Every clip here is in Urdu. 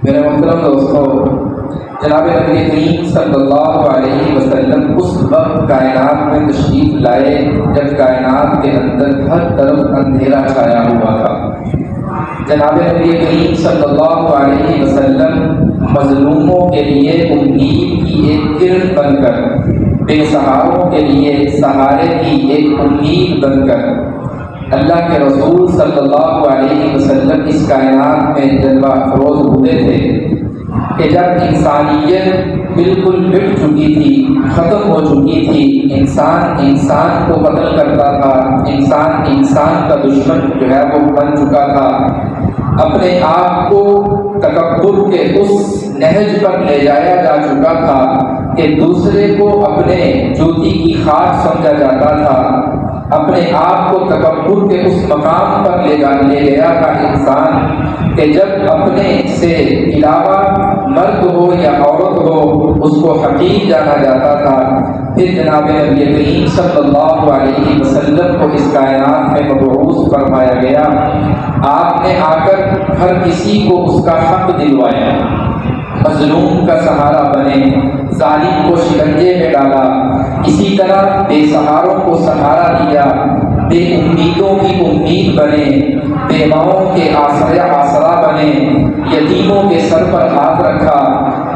میرے محترم دوستوں، جناب نبی کریم صلی اللہ علیہ وسلم اس وقت کائنات میں تشریف لائے جب کائنات کے اندر ہر طرف اندھیرا چھایا ہوا تھا۔ جناب نبی کریم صلی اللہ علیہ وسلم مظلوموں کے لیے امید کی ایک کرن بن کر، بے سہاروں کے لیے سہارے کی ایک امید بن کر، اللہ کے رسول صلی اللہ علیہ وسلم اس کائنات میں جلوہ افروز ہوتے تھے کہ جب انسانیت بالکل مٹ چکی تھی، ختم ہو چکی تھی، انسان کو قتل کرتا تھا، انسان کا دشمن جو ہے وہ بن چکا تھا، اپنے آپ کو تکبر کے اس نہج پر لے جایا جا چکا تھا کہ دوسرے کو اپنے جوتی کی خاک سمجھا جاتا تھا، اپنے آپ کو تکبر کے اس مقام پر لے گیا تھا انسان کہ جب اپنے سے علاوہ مرد ہو یا عورت ہو اس کو حقیر جانا جاتا تھا۔ پھر جناب نبی کریم صلی اللہ علیہ وسلم کو اس کائنات میں مبعوث فرمایا گیا۔ آپ نے آ کر ہر کسی کو اس کا حق دلوایا، مظلوم کا سہارا بنے، ظالم کو شکنجے میں ڈالا، اسی طرح بے سہاروں کو سہارا دیا، بے امیدوں کی امید بنے، بیواؤں کے آسرا بنے، یتیموں کے سر پر ہاتھ رکھا۔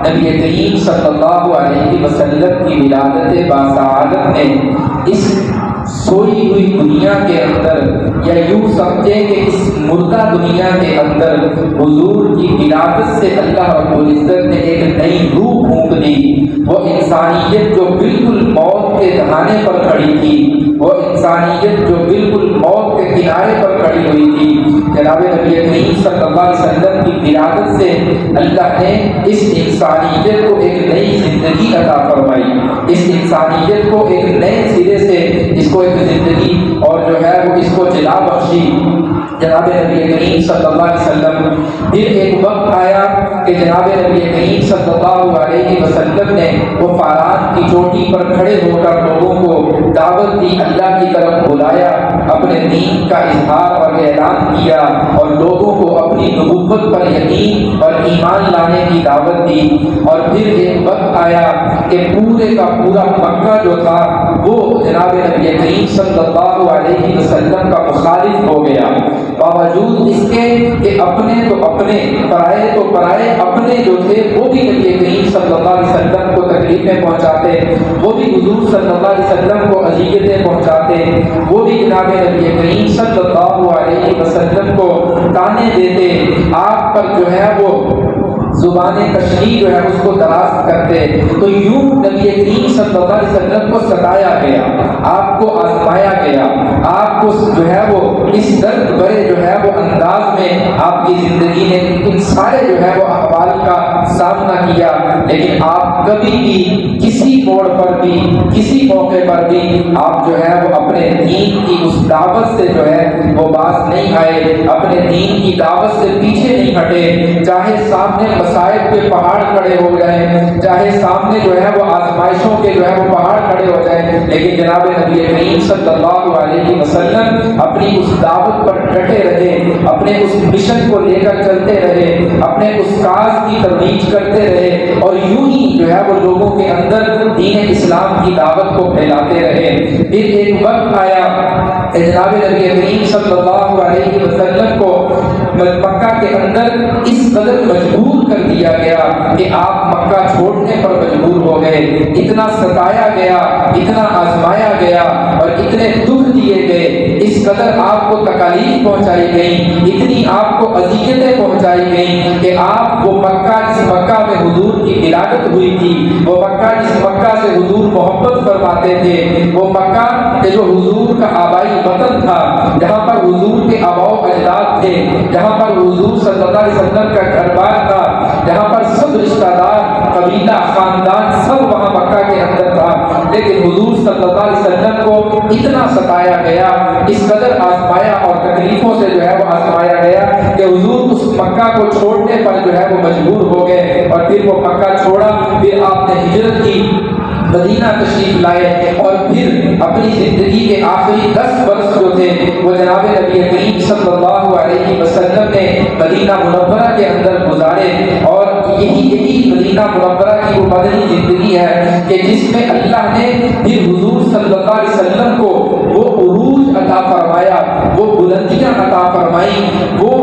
نبی کریم صلی اللہ علیہ وسلم کی ولادت باسعادت نے اس سوئی ہوئی دنیا کے اندر، یا یوں سمجھیں کہ اس مردہ دنیا کے اندر حضور کی ولادت سے اللہ رب العزت نے ایک نئی روح پھونک دی۔ وہ انسانیت جو بالکل موت کے دہانے پر کھڑی تھی، وہ انسانیت جو بالکل موت کے کنارے پر کھڑی ہوئی تھی، جناب نبی کریم صلی اللہ علیہ وسلم کی ولادت سے اللہ نے اس انسانیت کو ایک نئی زندگی عطا فرمائی، اس انسانیت کو ایک نئے سرے سے اس کو ایک زندگی اور جو ہے وہ اس کو جلا بخشی۔ جناب نبی کریم صلی اللہ علیہ وسلم پھر ایک وقت آیا کہ جناب نبی کریم صلی اللہ علیہ وسلم نے وہ فاران کی چوٹی پر کھڑے ہو کر لوگوں کو دعوت دی، اللہ کی طرف بلایا، اپنے دین کا اظہار اور اعلان کیا اور لوگوں کو اپنی نبوت پر یقین اور ایمان لانے کی دعوت دی۔ اور پھر ایک وقت آیا کہ پورے کا پورا مکہ جو تھا وہ جناب نبی کریم صلی اللہ علیہ وسلم کا مخالف ہو گیا، باوجود اس کے کہ اپنے تو اپنے، پرائے تو پرائے، اپنے جو تھے وہ بھی نبی کریم صلی اللہ علیہ وسلم کو تکلیفیں پہنچاتے، وہ بھی حضور صلی اللہ علیہ وسلم کو اذیتیں پہنچاتے، وہ بھی جناب نبی کریم صلی اللہ علیہ وسلم کو تانے دیتے، آپ پر جو ہے وہ زبان تشریح جو ہے اس کو دراز کرتے۔ تو یوں نبی کریم صلی اللہ علیہ وسلم کو ستایا گیا، آپ کو آزمایا گیا، آپ کو جو ہے وہ اس درد بھرے جو ہے وہ انداز میں آپ کی زندگی نے ان سارے جو ہے وہ احوال کا سامنا کیا، لیکن آپ کبھی بھی کسی موڑ پر بھی، کسی موقع پر بھی آپ جو ہے وہ اپنے دین کی اس دعوت سے جو ہے وہ باز نہیں آئے، اپنے دین کی دعوت سے پیچھے نہیں ہٹے، چاہے سامنے مصائب کے پہاڑ کھڑے ہو جائیں، چاہے سامنے جو ہے وہ آزمائشوں کے جو ہے وہ پہاڑ کھڑے ہو جائیں، لیکن جناب نبی کریم صلی اللہ علیہ وسلم اپنی اس دعوت پر ڈٹے رہے، اپنے اس مشن کو لے کر چلتے رہے، اپنے اس کاز کی ترویج کرتے رہے، اور یوں ہی جو ہے وہ لوگوں کے اندر دین اسلام کی دعوت کو پھیلاتے رہے۔ پھر ایک وقت آیا کہ جناب نبی کریم صلی اللہ علیہ وسلم کو مکہ کے اندر اس قدر مجبور کر دیا گیا کہ آپ مکہ چھوڑنے پر مجبور ہو گئے، اتنا ستایا گیا، اتنا آزمایا گیا اور اتنے دکھ دیے گئے، اس قدر آپ کو تکالیف پہنچائی گئیں، اتنی آپ کو اذیتیں پہنچائی گئیں کہ آپ وہ مکہ، جس مکہ میں حضور کی ولادت ہوئی تھی، وہ مکہ جس مکہ سے حضور محبت فرماتے تھے، وہ مکہ کہ جو حضور کا آبائی وطن تھا، جہاں پر حضور کے آباء و اجداد تھے، جہاں پر حضور صلی اللہ علیہ وسلم کا گھر بار تھا، جہاں پر سب رشتہ دار، قبیلہ، خاندان سب وہاں مکہ کے اندر تھا، لیکن حضور صلی اللہ علیہ وسلم کو اتنا ستایا گیا، اس قدر آزمایا اور تکلیفوں سے جو ہے وہ آزمایا گیا کہ حضور اس مکہ کو چھوڑنے پر جو ہے وہ مجبور ہو گئے، اور پھر وہ مکہ چھوڑا، پھر آپ نے ہجرت کی، مدینہ تشریف لائے، اور پھر اپنی زندگی کے آخری 10 برس جو تھے وہ جناب نبی کریم صلی اللہ علیہ وسلم نے مدینہ منورہ کے اندر گزارے، اور یہی مدینہ منورہ کی وہ مدنی زندگی ہے کہ جس میں اللہ نے پھر حضور صلی اللہ علیہ وسلم کو وہ عروج عطا فرمایا، وہ بلندیاں عطا فرمائی، وہ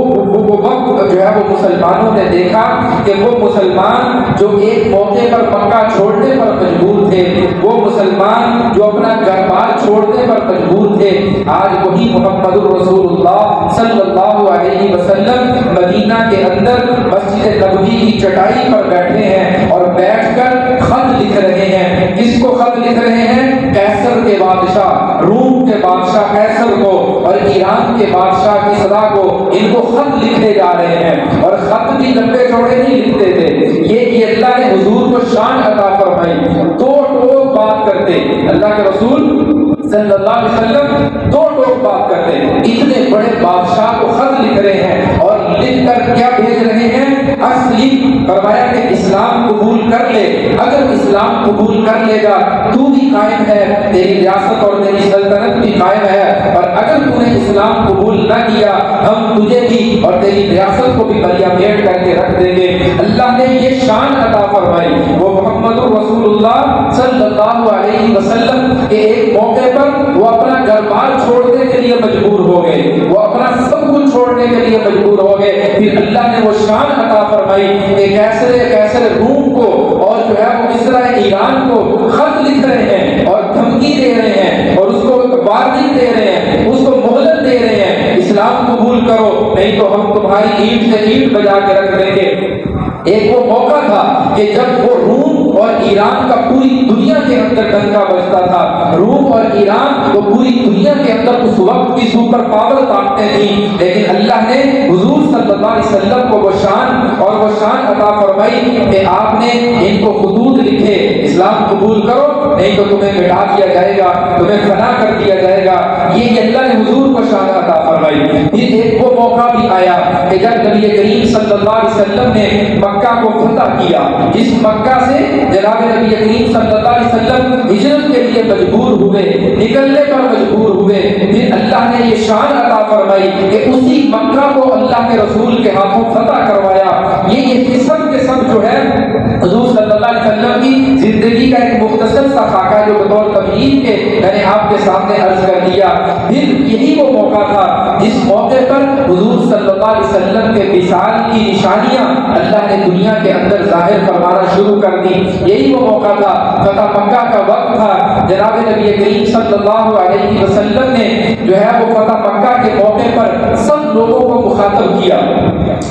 وقت جو ہے وہ مسلمانوں نے دیکھا کہ وہ مسلمان جو ایک موقع پر مکہ چھوڑنے پر مجبور تھے، وہ مسلمان جو اپنا گھر بار چھوڑنے پر مجبور تھے، آج وہی محمد الرسول اللہ صلی اللہ علیہ وسلم مدینہ کے اندر مسجد نبوی کی چٹائی پر بیٹھے ہیں اور بیٹھ کر خط لکھ رہے ہیں۔ کس کو خط لکھ رہے ہیں؟ قیصر کے بادشاہ، روم کے بادشاہ قیصر کو اور ایران کے بادشاہ کسریٰ کو، ان کو خط لکھے جا رہے ہیں، اور خط بھی لمبے چوڑے نہیں لکھتے تھے، یہ اللہ نے حضور کو شان عطا فرمائی، دو ٹوک بات کرتے، اللہ کے رسول صلی اللہ علیہ وسلم دو ٹوک بات کرتے، اتنے بڑے بادشاہ کو خط لکھ رہے ہیں اور لکھ کر کیا بھیج رہے ہیں؟ اسلم، فرمایا کہ اسلام قبول کر لے، اگر اسلام قبول کر لے گا تو بھی قائم ہے، تیری ریاست اور تیری سلطنت بھی قائم ہے، اور اگر تو نے اسلام قبول نہ کیا ہم تجھے بھی اور تیری ریاست کو بھی بلیا پیٹ کر کے رکھ دیں گے۔ اللہ نے یہ شان عطا فرمائی، وہ محمد رسول اللہ صلی اللہ علیہ وسلم کے ایک موقع پر وہ اپنا گھر بار چھوڑنے کے لیے مجبور ہو گئے، وہ اپنا سب کچھ چھوڑنے کے لیے مجبور ہو گئے، پھر اللہ نے وہ شان عطا فرمائی کہ کیسر روم کو اور جو ہے وہ کسریٰ ایران کو خط لکھ رہے ہیں اور دھمکی دے رہے ہیں اور اس کو وارننگ دے رہے ہیں، اس کو مہلت دے رہے ہیں، اسلام قبول کرو نہیں تو ہم تمہاری اینٹ سے اینٹ بجا کے رکھ دیں گے۔ ایک وہ موقع تھا کہ جب وہ روم اور ایران کا پوری دنیا کے اندر ڈنکا بجتا تھا، روم اور ایران وہ پوری دنیا کے اندر اس وقت کی سپر پاور طاقتیں تھیں، لیکن اللہ نے حضور صلی اللہ علیہ وسلم کو وہ شان عطا فرمائی کہ آپ نے ان کو خطوط لکھے، اسلام قبول کرو نہیں تو تمہیں مٹا دیا جائے گا، تمہیں فنا کر دیا جائے گا، یہ اللہ نے حضور کو شان عطا فرمائی۔ پھر ایک وہ موقع بھی آیا کہ جب نبی کریم صلی اللہ علیہ وسلم نے مکہ کو فتح کیا، جس مکہ سے جناب نبی کریم صلی اللہ علیہ وسلم ہجرت کے لیے مجبور ہوئے، نکلنے پر مجبور ہوئے، پھر اللہ نے یہ شان عطا فرمائی کہ اسی مکہ کو اللہ کے رسول کے ہاتھوں فتح کروایا۔ یہ سب کے سب جو ہے حضور صلی اللہ علیہ وسلم کی زندگی کا ایک مختصر سا خاکہ جو بطور تمہید کے میں نے آپ کے سامنے عرض کر دیا۔ پھر یہی وہ موقع تھا جس موقع پر حضور صلی اللہ علیہ وسلم کے وصال کی نشانیاں اللہ نے دنیا کے اندر ظاہر فرمانا شروع کر دی۔ یہی وہ موقع تھا، فتح مکہ کا وقت تھا، جناب نبی کریم صلی اللہ علیہ وسلم نے جو ہے وہ فتح مکہ کے موقع پر سب لوگوں کو مخاطب کیا،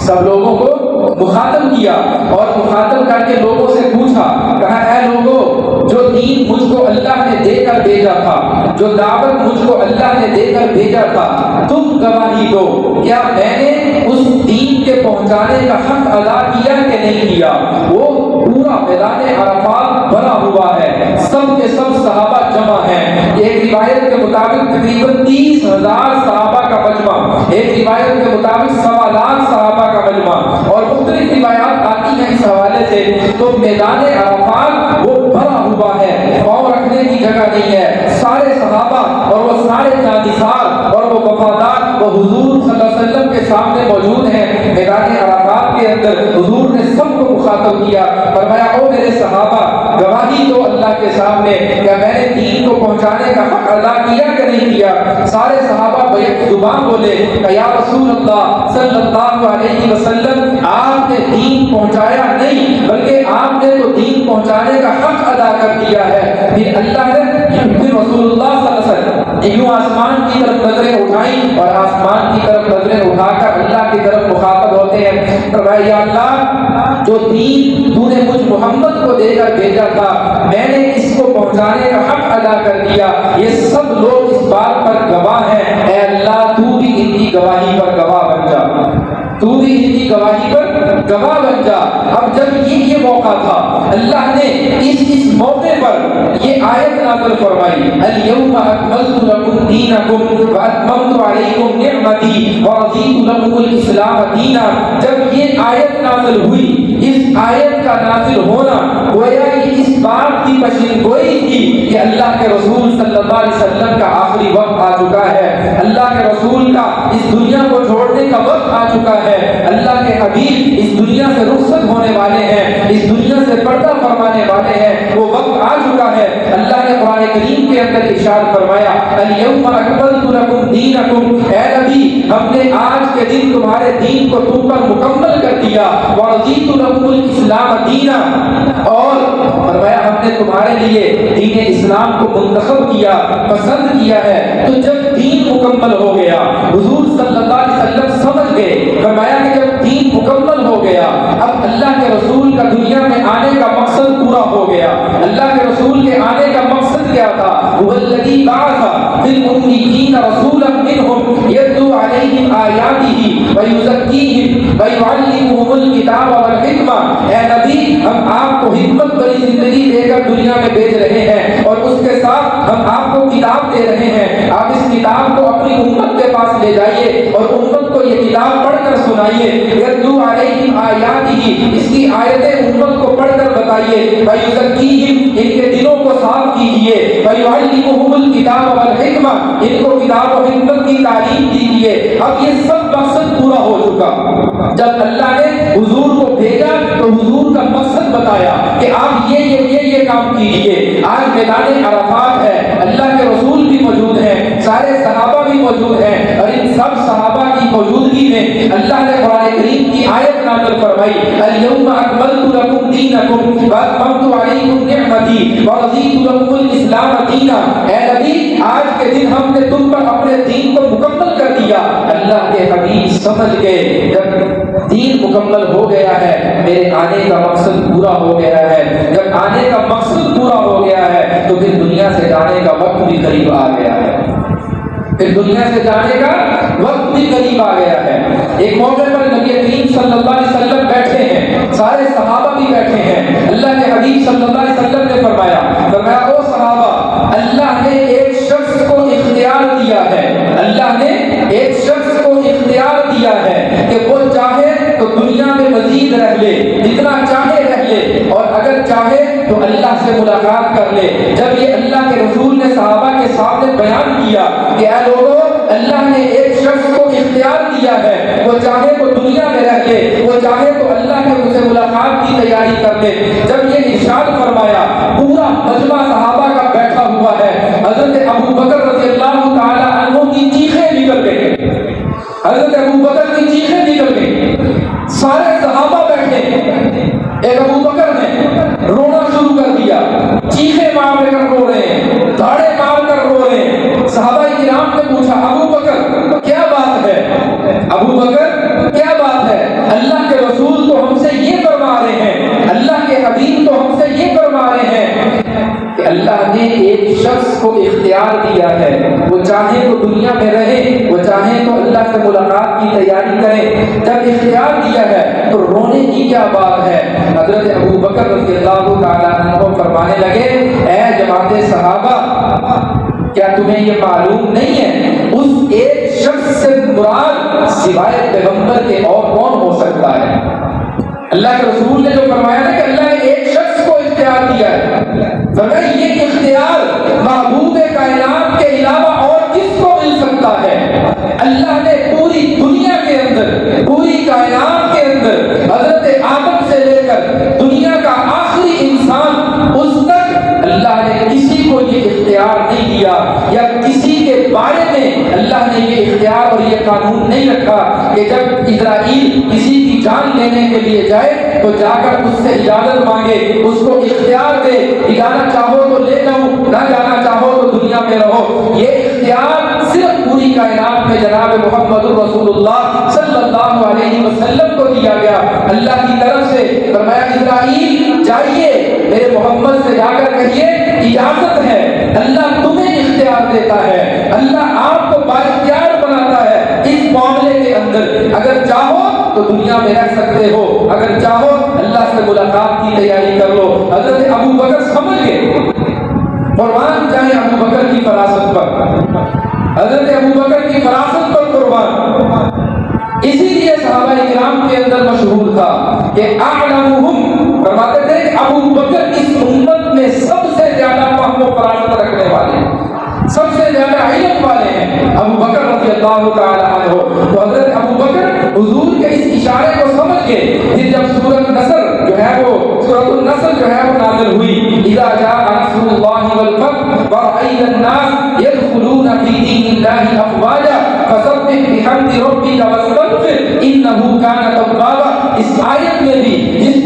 سب لوگوں کو مخاطب کیا اور مخاطب کر کے لوگوں سے پوچھا، کہا اے لوگوں، جو دین مجھ کو اللہ نے دے کر بھیجا تھا، جو دعوت مجھ کو اللہ نے دے کر بھیجا تھا، تم گواہی دو، کیا میں نے اس دین کے پہنچانے کا حق ادا کیا کہ نہیں کیا؟ وہ پورا میدان عرفات بھرا ہوا ہے، سب کے سب صحابہ جمع ہیں، ایک روایت کے مطابق تقریباً 30,000 صحابہ کا مجمع، ایک روایت کے مطابق 1.25 لاکھ صحابہ کا مجمع، اور مختلف روایات آتی ہیں اس حوالے سے، تو میدان عرفات وہ بھرا ہوا ہے، پاؤں رکھنے کی جگہ نہیں ہے، سارے صحابہ اور وہ سارے جانثار اور وہ وفادار وہ حضور صلی اللہ علیہ وسلم کے سامنے موجود ہیں۔ میدان عرفات کے اندر حضور نے سب کو مخاطب کیا، فرمایا او میرے صحابہ، گواہی دو اللہ کے سامنے کہ میں نے دین کو پہنچانے کا حق ادا کیا کہ نہیں کیا؟ سارے صحابہ بیک زبان بولے کہ یا رسول اللہ صلی اللہ علیہ وسلم، آپ نے دین پہنچایا نہیں بلکہ آپ نے تو دین پہنچانے کا حق ادا کر دیا ہے۔ پھر اللہ نے پھر رسول اللہ صلی اللہ علیہ وسلم یوں آسمان کی طرف نظریں اٹھائیں اور آسمان کی طرف نظریں اٹھا کر اللہ کی طرف مخاطب ہوتے ہیں، فرمایا یا اللہ، جو دین تو نے مجھ محمد کو دے کر بھیجا تھا میں نے اس کو پہنچانے کا حق ادا کر دیا، یہ سب لوگ اس بات پر گواہ ہیں، اے اللہ تو بھی ان کی گواہی پر گواہ بن جا، تو بھی ان کی گواہی پر گواہ بن جا۔ اب جب یہ موقع تھا، اللہ نے اس موقع پر یہ آیت نازل فرمائی، الیوم اکملت لکم دینکم واتممت علیکم نعمتی ورضیت لکم الاسلام دینا۔ جب یہ آیت نازل ہوئی، اس آیت کا نازل ہونا گویا یہ اس بات کی پیشین گوئی تھی کہ اللہ کے رسول صلی اللہ علیہ وسلم کا آخری وقت آ چکا ہے، اللہ کے رسول کا اس دنیا کو چھوڑنے کا وقت آ چکا ہے، اللہ کے حبیب اس دنیا سے رخصت ہونے ہونے والے ہیں، اس دنیا سے پردہ فرمانے والے ہیں، وہ وقت آ چکا ہے۔ اللہ نے قرآن کریم کے اندر ارشاد فرمایا الیوم اکملت لکم دینکم، اے نبی ہم نے آج کے دن تمہارے دین کو تم پر مکمل کر دیا، ورضیت لکم الاسلام دینا، اور فرمایا ہم نے تمہارے لیے دین اسلام کو منتخب کیا، پسند کیا ہے۔ تو جب دین مکمل ہو گیا، حضور صلی اللہ علیہ وسلم سمجھ گئے، فرمایا کہ جب دین مکمل ہو گیا، اب اللہ کے رسول کا دنیا میں آنے کا مقصد پورا ہو گیا۔ اللہ کے رسول کے آنے کا مقصد کیا تھا؟ هو الذی بعث فی الأمیین رسولا منهم یتلو علیہم آیاتہ ویزکیہم ویعلمہم الکتاب والحکمہ۔ اے نبی ہم آپ کو حکمت بری زندگی دے کر دنیا میں بھیج رہے ہیں، اور اس کے ساتھ ہم آپ کو کتاب دے رہے ہیں، آپ اس کتاب کو اپنی امت کے پاس لے جائیے اور امت کو یہ کتاب پڑھ کر سنائیے۔ یتلو علیہم آیاتہ، اس کی آیتیں امت کو پڑھ کر بتائیے، ویزکیہم، ان کے دلوں کو صاف کیجیے، ویعلمہم الکتاب والحکمہ، ان کو کتاب و حکمت کی تعلیم دیجیے۔ اب یہ سب مقصد پورا ہو چکا۔ جب اللہ نے حضور کو بھیجا تو حضور کا مقصد بتایا کہ آپ یہ کام کیجیے۔ آج میدان عرفات ہے، اللہ کے رسول بھی موجود ہیں، سارے صحابہ بھی موجود ہیں، اور ان سب صحابہ کی موجودگی میں اللہ نے قرآن کریم کی آیت نازل فرمائی الیوم اکملت لکم دینکم واتممت علیکم نعمتی ورضیت لکم الاسلام دینا۔ اے نبی آج کے دن ہم نے تم پر اپنے دین کو مکمل کر دیا۔ اللہ کے حبیب سمجھ گئے جب دین مکمل ہو گیا ہے، میرے آنے کا مقصد پورا ہو گیا ہے۔ جب آنے کا مقصد پورا ہو گیا ہے تو پھر دنیا سے جانے کا وقت بھی قریب آ گیا ہے، پھر دنیا سے جانے کا وقت بھی قریب آ گیا ہے۔ ایک موقع پر نبی کریم صلی اللہ علیہ وسلم بیٹھے ہیں، سارے صحابہ بھی بیٹھے ہیں، اللہ کے حبیب صلی اللہ علیہ وسلم نے فرمایا او صحابہ، اللہ نے ایک شخص کو اختیار دیا ہے، اللہ نے ایک شخص کو اختیار دیا ہے کہ وہ چاہے تو دنیا میں مزید رہ لے، جتنا چاہے رہ لے، اور اگر چاہے تو اللہ سے ملاقات کر لے۔ جب یہ اللہ کے رسول نے صحابہ کے سامنے بیان کیا کہ اے لوگوں، اللہ نے ایک شخص کو اختیار دیا ہے، وہ چاہے تو دنیا میں رہ لے، وہ چاہے تو اللہ کے اسے ملاقات کی تیاری کر لے۔ جب یہ ارشاد فرمایا پورا مجمع صحابہ کا بیٹھا ہوا ہے، حضرت ابو بکر رضی اللہ تعالی عنہ کی چیخیں نکل گئی، حضرت ابو بکر کی چیخیں نکل گئی، سارے صحابہ بیٹھے، ایک ابو بکر نے رونا شروع کر دیا، چیخیں مار کر رو رہے ہیں، دھاڑے مار کر رو رہے ہیں۔ صحابہ کرام نے پوچھا ابو بکر کیا بات ہے؟ ابو بکر کیا بات ہے؟ اللہ کے رسول تو ہم سے یہ فرما رہے ہیں، اللہ کے حبیب تو ہم سے یہ فرما رہے ہیں کہ اللہ نے ایک شخص کو اختیار دیا ہے، وہ چاہے تو دنیا میں رہے، وہ چاہے تو اللہ سے ملاقات کی تیاری کرے۔ جب اختیار دیا ہے تو رونے کی کیا بات ہے؟ حضرت ابو بکر رضی اللہ تعالیٰ عنہ فرمانے لگے اے جماعت صحابہ، کیا تمہیں یہ معلوم نہیں ہے اس ایک شخص سے مراد سوائے پیغمبر کے اور کون ہو سکتا ہے؟ اللہ کے رسول نے جو فرمایا نا کہ اللہ نے ایک شخص کو اختیار دیا ہے، فرمایا یہ اختیار محبوب کائنات کے علاوہ اور کس کو مل سکتا ہے؟ اللہ نے پوری دنیا کے اندر، پوری کائنات کے اندر حضرت آدم سے لے کر دنیا کا آخری انسان اس تک اللہ نے کسی کو یہ اختیار نہیں دیا، یا کسی کے بارے میں اللہ نے یہ اختیار اور یہ قانون نہیں رکھا کہ جب اسرائیل کسی کی جان لینے کے لیے جائے تو جا کر اس سے اجازت مانگے، اس کو اختیار دے، جانا چاہو تو لے جاؤ، نہ جانا چاہو تو دنیا میں رہو۔ یہ اختیار صرف پوری کائنات میں جناب محمد رسول اللہ صلی اللہ علیہ وسلم کو دیا گیا اللہ کی طرف سے۔ فرمایا اسرائیل جائیے، میرے محمد سے جا کر کہیے اجازت ہے، اللہ تمہیں اختیار دیتا ہے، اللہ آپ کو بااختیار بناتا ہے اس معاملے کے اندر، اگر چاہو تو دنیا میں رہ سکتے ہو، اگر چاہو اللہ سے ملاقات کی تیاری کر لو۔ حضرت ابو بکر سمجھ گئے، قربان جائیں ابو بکر کی فراست پر، حضرت ابو بکر کی فراست پر قربان۔ اسی لیے صحابہ کرام کے اندر مشہور تھا کہ اعلمہم، فرماتے تھے کہ ابو بکر اس امت میں سب سے زیادہ فہم و فراست رکھنے والے، سب سے زیادہ علم والے ہیں ابو بکر رضی اللہ تعالی عنہ۔ تو حضرت ابو بکر حضور کے اس اشارے کو سمجھ کے پھر جب سورۃ نصر سورۃ النصر جو ہے وہ نازل ہوئی، اذا جاء نصر اللہ والفتح ورأیت الناس يدخلون فی دین اللہ افواجا فسبح بحمد ربک واستغفر انہ کان توابا۔ اس آیت میں بھی جس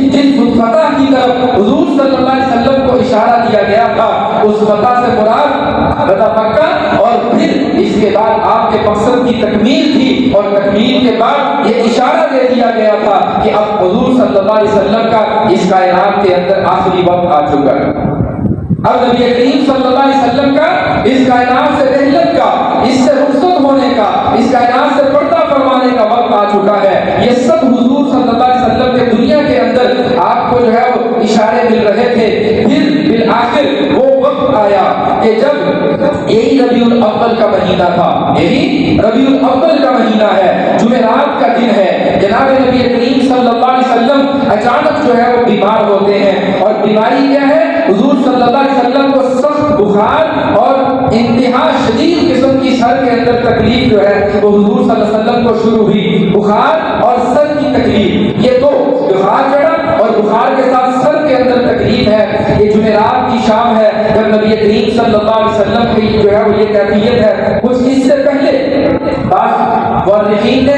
فتح کی طرف حضور صلی اللہ علیہ وسلم کو اشارہ دیا گیا تھا، اس فتح سے مراد فتح مکہ، اور پھر اس کے بعد آپ کے مقصد کی تکمیل تھی، اور تکمیل کے بعد یہ اشارہ دے دیا گیا تھا کہ اب حضور صلی اللہ علیہ وسلم کا اس کائنات کے اندر آخری وقت آ چکا ہے۔ اب نبی کریم صلی اللہ علیہ وسلم کا اس کائنات سے رحلت کا، اس سے رخصت ہونے کا، اس کائنات سے پردہ فرمانے کا وقت آ چکا ہے۔ یہ سب حضور صلی اللہ علیہ وسلم کے دنیا کے اندر آپ کو جو ہے وہ اشارے مل رہے تھے۔ پھر بالآخر وہ وقت آیا کہ جب یہی ربیع الاول کا مہینہ تھا، یہی ربیع الاول کا مہینہ ہے، جمعرات کا دن ہے، جناب نبی کریم صلی اللہ علیہ وسلم اچانک جو ہے وہ بیمار ہوتے ہیں، اور بیماری کیا ہے؟ حضور صلی اللہ علیہ وسلم کو سخت بخار اور انتہا شدید قسم کی سر کے اندر تکلیف جو ہے وہ حضور صلی اللہ علیہ وسلم کو شروع ہوئی، بخار اور سر کی تکلیف، یہ تو بخار چڑھا اور بخار کے ساتھ سر کے اندر تکلیف ہے۔ یہ جمعرات کی شام ہے جب نبی کریم صلی اللہ علیہ وسلم کی جو ہے وہ یہ کیفیت ہے۔ کچھ اس سے پہلے بعض مورخین نے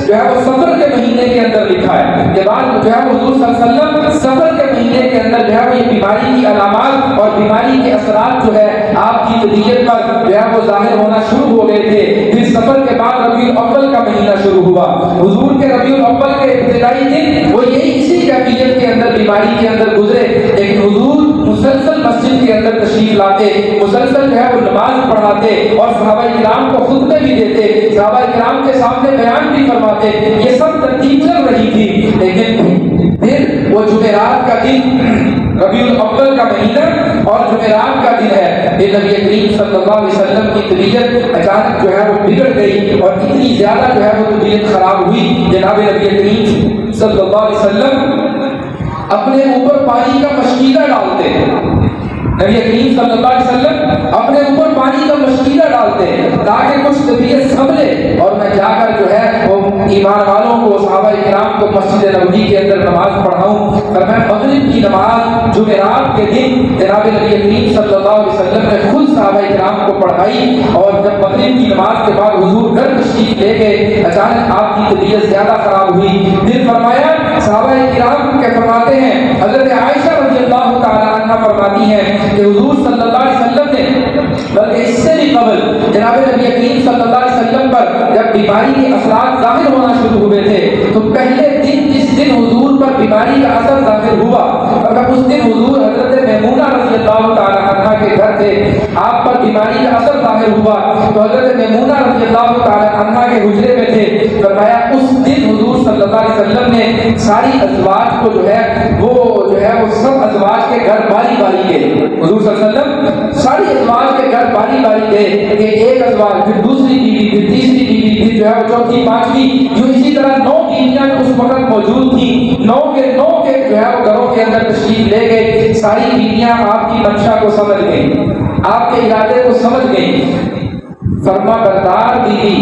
جو ہے وہ سفر کے مہینے کے اندر لکھا ہے کہ بعد جو ہے حضور صلی اللہ علیہ وسلم سفر کے مہینے کے اندر جو ہے وہ یہ بیماری کی علامات اور بیماری کے اثرات جو ہے آپ کی طبیعت پر جو ہے وہ ظاہر ہونا شروع ہو گئے تھے۔ پھر سفر کے بعد ربیع الاول کا مہینہ شروع ہوا۔ حضور کے ربیع الاول کے ابتدائی دن وہ یہی اسی کیفیت کے اندر بیماری کے اندر گزرے، لیکن حضور مسلسل مسجد کے اندر تشریف لاتے، مسلسل جو ہے وہ نماز پڑھاتے اور صحابہ کرام کو خطبے بھی دیتے، صحابہ کرام کے سامنے بیان بھی فرماتے، یہ سب ترتیب چل رہی تھی۔ لیکن پھر وہ جمعرات کا دن، ربیع الاول کا مہینہ اور جمعرات کا دن ہے، پھر نبی کریم صلی اللہ علیہ وسلم کی طبیعت اچانک جو ہے وہ بگڑ گئی، اور اتنی زیادہ جو ہے وہ طبیعت خراب ہوئی، جناب نبی کریم صلی اللہ علیہ وسلم اپنے اوپر پانی کا مشکیزہ ڈالتے ہیں۔ نبی کریم صلی اللہ علیہ وسلم اپنے اوپر پانی کا مشکیزہ ڈالتے ہیں تاکہ کچھ طبیعت سنبھلے، اور میں جا کر جو ہے وہ ایمان والوں کو، صحابہ کرام کو مسجد نبوی کے اندر نماز پڑھاؤں۔ فرمایا مغرب کی نماز جمعرات کے دن جناب نبی کریم صلی اللہ علیہ وسلم نے خود صحابہ کرام کو پڑھائی، اور جب مغرب کی نماز کے بعد حضور گھر تشریف لے گئے، اچانک آپ کی طبیعت زیادہ خراب ہوئی۔ پھر فرمایا صحابہ کرام کے فرماتے ہیں، حضرت عائشہ رضی اللہ تعالی عنہا فرماتی ہیں کہ حضور صلی اللہ علیہ وسلم نے بلکہ اس سے بھی قبل جناب نبی کریم صلی اللہ علیہ وسلم پر جب بیماری کے اثرات ظاہر ہونا شروع ہوئے تھے تو پہلے دن جس دن حضور پر بیماری کا اثر ظاہر ہوا، اور اس دن حضور حضرت میمونہ رضی اللہ تعالی عنہا کے گھر تھے، آپ پر بیماری کا اثر ظاہر ہوا تو حضرت میمونہ رضی اللہ تعالی عنہا کے حجرے میں تھے۔ فرمایا اس دن حضور صلی اللہ علیہ وسلم نے ساری ازواج کو جو ہے وہ سب ازواج کے گھر باری باری گئے، حضور صلی اللہ علیہ وسلم ساری ازواج کے گھر باری باری گئے کہ ایک ازواج، پھر دوسری بیوی، پھر تیسری بیوی، پھر جو ہے وہ چوتھی، پانچویں، یوں اسی طرح 9 بیویاں اس وقت موجود تھیں، 9 کے جو ہے وہ گھروں کے اندر تشریف لے گئے۔ ساری بیویاں آپ کی منشا کو سمجھ گئیں، آپ کے ارادے کو سمجھ گئیں۔ فرما بردار بیوی،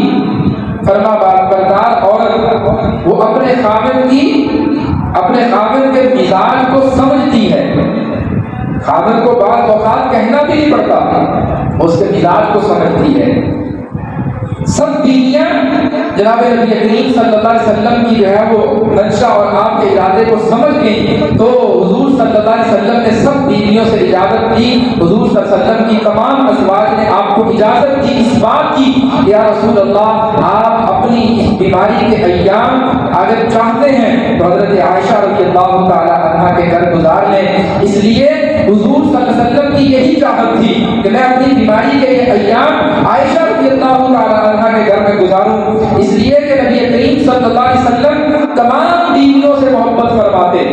فرما بردار عورت وہ اپنے خاوند کے مزاج کو سمجھتی ہے۔ خاوند کو بعض اوقات کہنا بھی نہیں پڑتا، اس کے مزاج کو سمجھتی ہے۔ سب بیویاں جناب نبی کریم صلی اللہ علیہ وسلم کی جو ہے وہ منشا اور آپ کے ارادے کو سمجھ گئی، تو حضور صلی اللہ علیہ وسلم نے سب بیویوں سے اجازت دی۔ حضور صلی اللہ علیہ وسلم کی تمام ازواج نے آپ کو اجازت دی اس بات کی، یا رسول اللہ آپ اپنی اس بیماری کے ایام اگر چاہتے ہیں تو حضرت عائشہ رضی اللہ تعالی عنہا کے گھر گزار لیں۔ اس لیے حضور صلی اللہ علیہ وسلم کی یہی چاہت تھی کہ میں اپنی بیماری کے یہ ایام عائشہ رضی اللہ تعالی عنہا کے گھر میں گزاروں، اس لیے کہ نبی کریم صلی اللہ علیہ وسلم تمام بیویوں سے محبت فرماتے،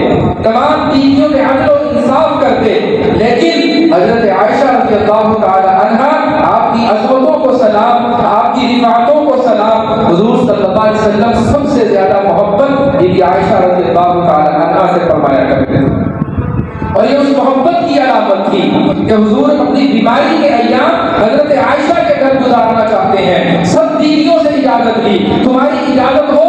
تمام بیویوں میں عدل و انصاف کرتے، لیکن حضرت عائشہ رضی اللہ تعالی عنہا آپ کی عظمتوں کو سلام، آپ کی رفعتوں کو سلام، حضور صلی اللہ علیہ وسلم سب سے زیادہ محبت بی عائشہ رضی اللہ تعالی عنہا سے فرمایا کرتے ہیں، اور یہ اس محبت کی علامت تھی کہ حضور اپنی بیماری کے ایام حضرت عائشہ کے گھر گزارنا چاہتے ہیں۔ سب بیویوں سے اجازت لی، تمہاری اجازت ہو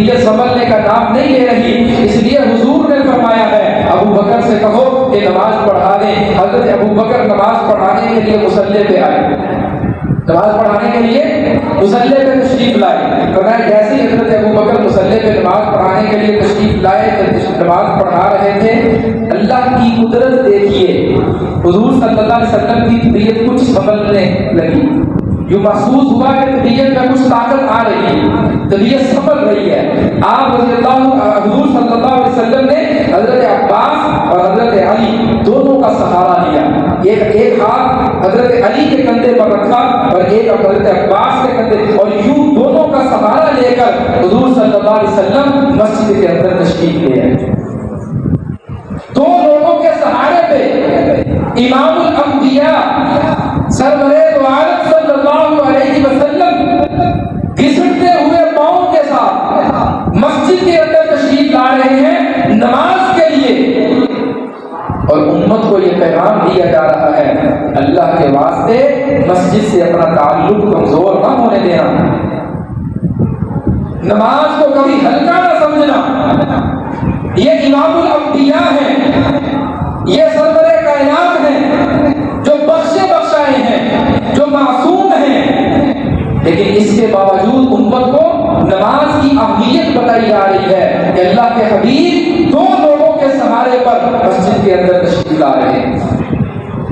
طبیعت سنبھلنے کا نام نہیں لے رہی، اس لیے حضور نے فرمایا ہے ابو بکر سے کہو کہ نماز پڑھا دیں۔ حضرت ابو بکر نماز پڑھانے کے لیے مصلی پہ آئے، نماز پڑھانے کے لیے مصلی پہ تشریف لائے۔ فرمایا جیسے ہی حضرت ابو بکر مصلی پہ نماز پڑھانے کے لیے تشریف لائے، نماز پڑھا رہے تھے، اللہ کی قدرت دیکھیے، حضور صلی اللہ علیہ وسلم کی طبیعت کچھ سنبھلنے لگی، جو محسوس ہوا کہ طبیعت میں کچھ طاقت آ رہی ہے، طبیعت سنبھل رہی ہے۔ آپ حضور صلی اللہ علیہ وسلم نے حضرت عباس اور حضرت علی دونوں کا سہارا لیا، ایک ہاتھ حضرت علی کے کندھے پر رکھا اور ایک حضرت عباس کے کندھے، اور یوں دونوں کا سہارا لے کر حضور صلی اللہ علیہ وسلم مسجد کے اندر تشریف لے آئے۔ دو لوگوں کے سہارے پہ امام الانبیاء سرور دو عالم صلی اللہ علیہ وسلم گھسٹتے ہوئے پاؤں کے ساتھ مسجد کے اندر تشریف لا رہے ہیں نماز کے لیے، اور امت کو یہ پیغام دیا جا رہا ہے اللہ کے واسطے مسجد سے اپنا تعلق کمزور نہ ہونے دینا، نماز کو کبھی ہلکا نہ سمجھنا۔ یہ امام الانبیاء ہیں، یہ سرور کائنات ہیں، جو بخشے بخشائے ہیں، جو معصوم ہیں، لیکن اس کے باوجود امت کو نماز کی اہمیت بتائی جا رہی ہے کہ اللہ کے حبیب دو لوگوں کے سہارے پر مسجد کے اندر تشریف لا رہے ہیں،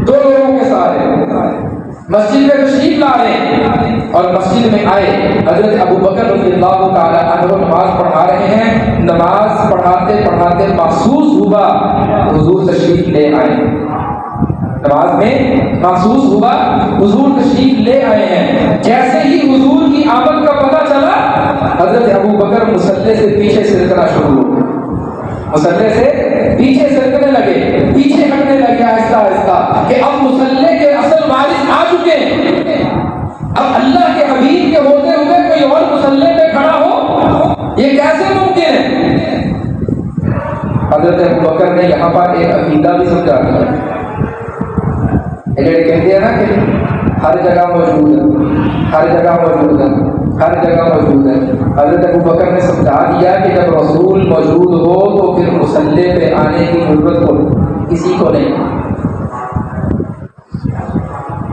دو لوگوں کے سہارے مسجد میں تشریف لا رہے ہیں، اور مسجد میں آئے حضرت ابو بکر رضی اللہ تعالی عنہ نماز پڑھا رہے ہیں، نماز پڑھاتے پڑھاتے محسوس ہوا حضور تشریف لے آئے، نماز میں محسوس ہوا حضور تشریف لے آئے ہیں۔ جیسے ہی حضور کی آمد کا پتہ چلا، حضرت ابو بکر مصلی سے پیچھے سرکنا شروع ہو گئے، مصلی سے پیچھے سرکنے لگے، پیچھے ہٹنے لگے آہستہ آہستہ، کہ اب مصلی کے اصل وارث آ چکے ہیں، اب اللہ کے حبیب کے ہوتے ہوئے کوئی اور مصلی پہ کھڑا ہو، یہ کیسے ممکن ہے؟ حضرت ابو بکر نے یہاں پر ایک عقیدہ بھی سمجھا دیا، کہتے ہیں نا کہ ہر جگہ موجود ہے، ہر جگہ موجود ہے، ہر جگہ موجود ہے۔ حضرت ابو بکر نے سمجھا دیا کہ جب رسول موجود ہو تو پھر مصلی پہ آنے کی ضرورت کو کسی کو نہیں،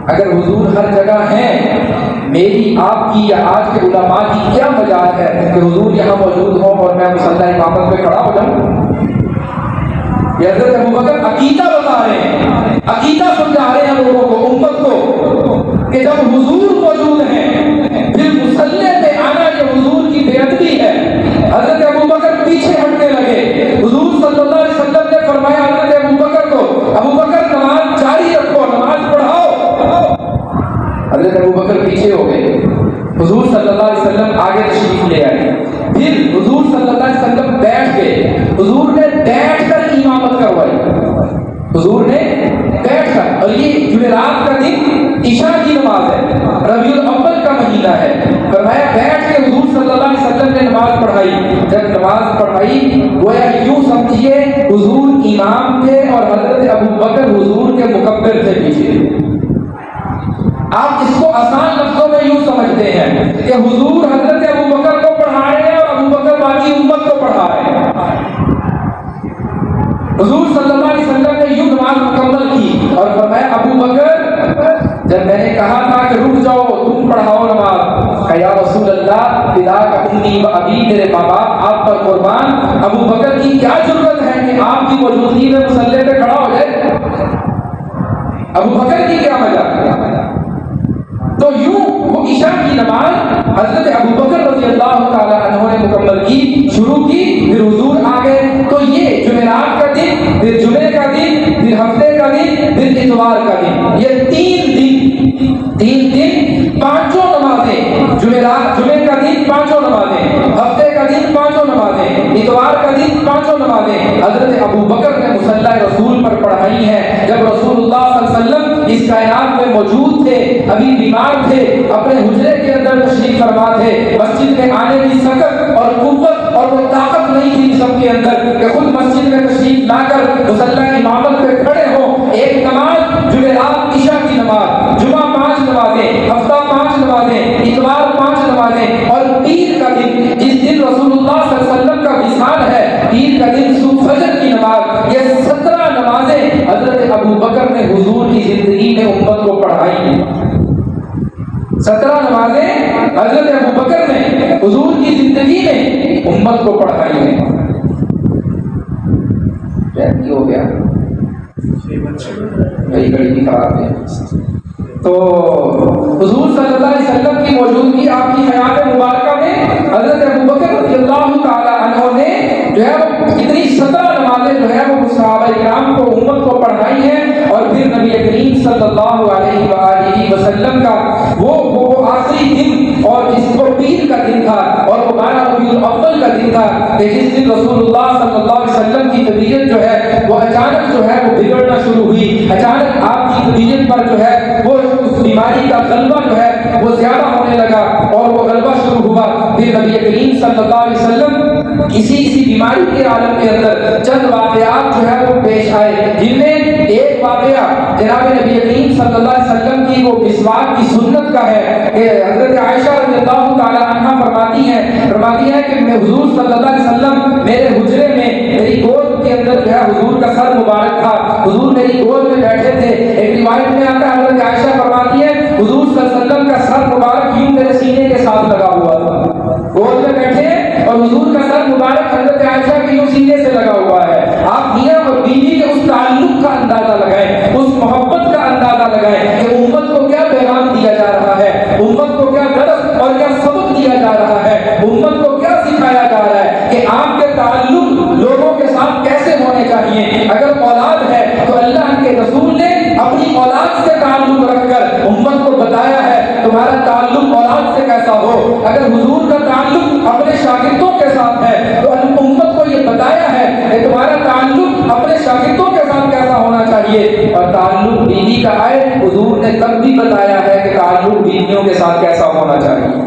اگر حضور ہر جگہ ہیں، میری آپ کی یا آج کے علماء کی کیا مجال ہے کہ حضور یہاں موجود ہو اور میں مصلی امامت پہ کھڑا ہو جاؤں؟ یہ حضرت ابو بکر عقیدہ بتا رہے ہیں، عقیدہ سمجھا رہے ہیں لوگوں کو، امت کو، کہ جب حضور موجود ہیں پھر مصلی پہ آنا یہ حضور کی بے ادبی ہے۔ حضرت ابو بکر پیچھے ہٹنے لگے، حضور صلی اللہ علیہ وسلم نے فرمایا حضرت ابو بکر کو، ابو بکر نماز جاری رکھو، نماز پڑھاؤ۔ حضرت ابو بکر پیچھے ہو گئے، حضور صلی اللہ علیہ وسلم آگے تشریف لے آئے، پھر حضور صلی اللہ علیہ وسلم بیٹھ گئے، حضور نے بیٹھ کر امامت کروائی، حضور نے بیٹھ کر، اور یہ جمعرات کا دن عشاء کی نماز ہے، ربیع الاول کا مہینہ ہے، فرمایا بیٹھ کے حضور صلی اللہ علیہ وسلم نے نماز پڑھائی۔ جب نماز پڑھائی گویا یوں سمجھیے حضور امام تھے اور حضرت ابو بکر حضور کے مکبر تھے پیچھے۔ آپ اس کو آسان لفظوں میں یوں سمجھتے ہیں کہ حضور حضرت ابو بکر کو پڑھا رہے ہیں اور ابو بکر باقی امت کو پڑھا رہے ہیں۔ حضور صلی اللہ علیہ وسلم نے یوں نماز مکمل کی اور فرمایا ابو بکر، جب میں نے کہا تھا کہ رک جاؤ تم پڑھاؤ نماز، کہ یا رسول اللہ فداک امی و ابی، میرے ماں باپ آپ پر قربان، ابو بکر کی کیا ضرورت ہے کہ آپ کی موجودگی میں مصلی پہ کھڑا ہو جائے؟ ابو بکر کی کیا وجہ؟ تو یوں وہ عشاء کی نماز حضرت ابو بکر رضی اللہ تعالیٰ عنہ نے مکمل کی، شروع کی، پھر حضور آ گئے۔ تو یہ جمعرات کا دن، پھر جمعے کا دن، پھر ہفتے کا دن، پھر اتوار کا دن، یہ تین دن پانچوں نمازیں، جمعے کا دن پانچوں نمازیں، ہفتے کا دن پانچوں نمازیں، اتوار کا دن پانچوں نمازیں حضرت ابو بکر نے مصلی رسول پر پڑھائی ہیں۔ جب رسول اللہ صلی اللہ علیہ وسلم اس کائنات میں موجود تھے، ابھی بیمار تھے، اپنے حجرے کے اندر تشریف فرما تھے، مسجد میں آنے کی سکت اور قوت اور وہ طاقت نہیں تھی سب کے اندر کہ خود مسجد میں تشریف لا کر مصلی امامت پہ کھڑے ہوں۔ ایک نماز جمعرات عشاء کی نماز، جمعہ 5 نمازیں، ہفتہ 5 نمازیں، اتوار 5 نمازیں، اور پیر کا دن جس دن رسول اللہ ابو بکر نے حضور کی زندگی میں امت کو پڑھائی ہیں. 17 نمازیں حضرت ابو بکر نے حضور کی زندگی میں امت کو پڑھائی ہیں. کیا ہو گیا؟ کئی گھڑی بھی خراب ہے. تو حضور صلی اللہ علیہ وسلم کی موجودگی آپ کی حیات مبارکہ میں حضرت ابو بکر رضی اللہ تعالی عنہ نے جو ہے وہ اتنی 17 نمازیں جو ہے وہ صحابہ کرام کو امت کو پڑھائی ہیں. اور پھر نبی کریم صلی اللہ علیہ وآلہ وسلم کا وہ آخری دن اور جس کو پیر کا دن تھا اور وہ 12 ربیع الاول کا دن تھا کہ جس دن رسول اللہ صلی اللہ علیہ وسلم کی طبیعت جو ہے وہ اچانک جو ہے وہ بگڑنا شروع ہوئی. اچانک آپ کی طبیعت پر جو ہے وہ اس بیماری کا غلبہ جو ہے وہ زیادہ ہونے لگا اور وہ غلبہ شروع ہوا. پھر نبی کریم صلی اللہ علیہ وسلم اسی بیماری کے عالم کے اندر چند واقعات جو ہے وہ پیش آئے، جن میں ایک واقعہ جناب نبی کریم صلی اللہ علیہ وسلم کی وہ مسواک کی سنت کا ہے کہ حضرت عائشہ رضی اللہ تعالی عنہا فرماتی ہیں کہ میں حضور صلی اللہ علیہ وسلم میرے حجرے میں میری گود کے اندر جو ہے حضور کا سر مبارک تھا، حضور میری گود میں بیٹھے تھے. ایک روایت میں آتا ہے حضرت عائشہ فرماتی ہے حضور صلی اللہ علیہ وسلم کا سر مبارک یوں میرے سینے کے ساتھ لگا ہوا تھا. گود میں بیٹھے اور حضور کا سر مبارک حضرت عائشہ کے یوں سینے سے لگا ہوا ہے. آپ میاں اور بیوی کے اس تعلق کا اندازہ لگائیں، اس محبت کا اندازہ لگائیں کہ امت کو کیا پیغام دیا جا رہا ہے، امت کو کیا درس اور کیا سبق دیا جا رہا ہے، امت کو کیا سکھایا جا رہا ہے کہ آپ کے تعلق لوگوں کے ساتھ کیسے ہونے چاہیے. اگر اولاد ہے تو اللہ کے رسول نے اپنی اولاد سے تعلق رکھ کر امت کو بتایا ہے تمہارا تعلق اولاد سے کیسا ہو. اگر حضور کا تعلق اپنے شاگردوں کے ساتھ ہے تو امت کو یہ بتایا ہے کہ تمہارا تعلق اپنے شاگردوں کے ساتھ کیسا ہونا چاہیے. اور تعلق بیوی کا ہے، حضور نے تب بھی بتایا ہے کہ تعلق بیویوں کے ساتھ کیسا ہونا چاہیے،